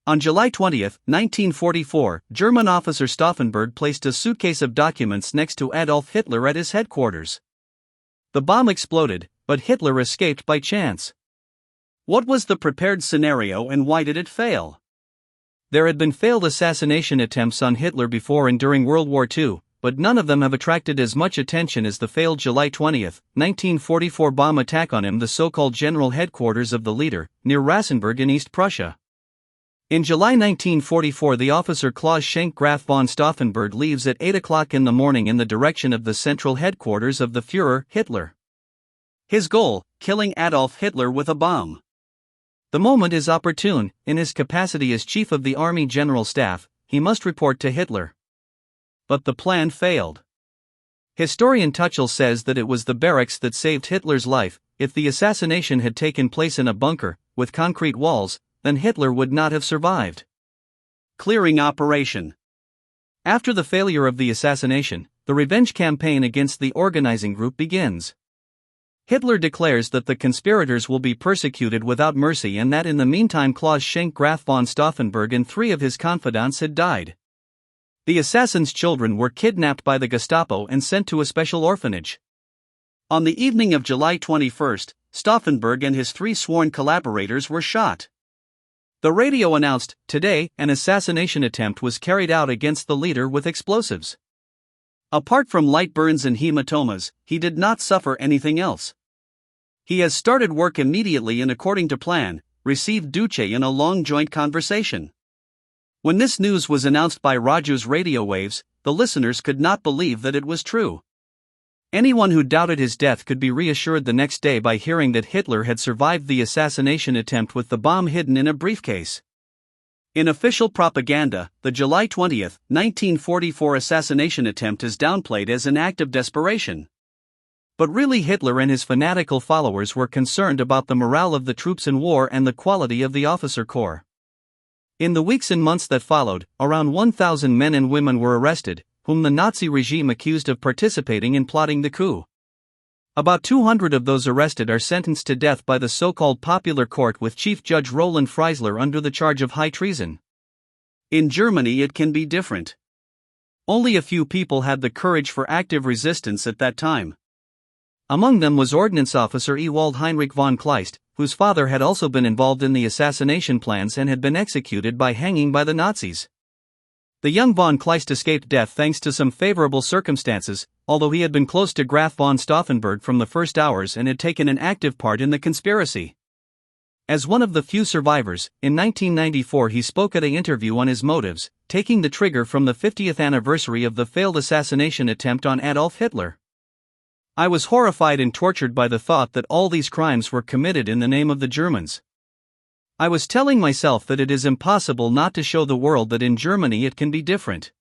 On July 20, 1944, German officer Stauffenberg placed a suitcase of documents next to Adolf Hitler at his headquarters. The bomb exploded, but Hitler escaped by chance. What was the prepared scenario and why did it fail? There had been failed assassination attempts on Hitler before and during World War II, but none of them have attracted as much attention as the failed July 20, 1944 bomb attack on him, the so-called general headquarters of the leader, near Rassenburg in East Prussia. In July 1944, the officer Klaus Schenk Graf von Stauffenberg leaves at 8 o'clock in the morning in the direction of the central headquarters of the Führer, Hitler. His goal: killing Adolf Hitler with a bomb. The moment is opportune. In his capacity as chief of the Army General Staff, he must report to Hitler. But the plan failed. Historian Tuchel says that it was the barracks that saved Hitler's life. If the assassination had taken place in a bunker, with concrete walls, then Hitler would not have survived. Clearing operation. After the failure of the assassination, the revenge campaign against the organizing group begins. Hitler declares that the conspirators will be persecuted without mercy and that in the meantime Klaus Schenk Graf von Stauffenberg and 3 of his confidants had died. The assassins' children were kidnapped by the Gestapo and sent to a special orphanage. On the evening of July 21, Stauffenberg and his 3 sworn collaborators were shot. The radio announced, "Today, an assassination attempt was carried out against the leader with explosives." Apart from light burns and hematomas, he did not suffer anything else. He has started work immediately and according to plan, received Duce in a long joint conversation. When this news was announced by Raju's radio waves, the listeners could not believe that it was true. Anyone who doubted his death could be reassured the next day by hearing that Hitler had survived the assassination attempt with the bomb hidden in a briefcase. In official propaganda, the July 20, 1944 assassination attempt is downplayed as an act of desperation. But really Hitler and his fanatical followers were concerned about the morale of the troops in war and the quality of the officer corps. In the weeks and months that followed, around 1,000 men and women were arrested, whom the Nazi regime accused of participating in plotting the coup. About 200 of those arrested are sentenced to death by the so-called popular court with Chief Judge Roland Freisler under the charge of high treason. In Germany it can be different. Only a few people had the courage for active resistance at that time. Among them was Ordnance Officer Ewald Heinrich von Kleist, whose father had also been involved in the assassination plans and had been executed by hanging by the Nazis. The young von Kleist escaped death thanks to some favorable circumstances, although he had been close to Graf von Stauffenberg from the first hours and had taken an active part in the conspiracy. As one of the few survivors, in 1994 he spoke at an interview on his motives, taking the trigger from the 50th anniversary of the failed assassination attempt on Adolf Hitler. "I was horrified and tortured by the thought that all these crimes were committed in the name of the Germans. I was telling myself that it is impossible not to show the world that in Germany it can be different.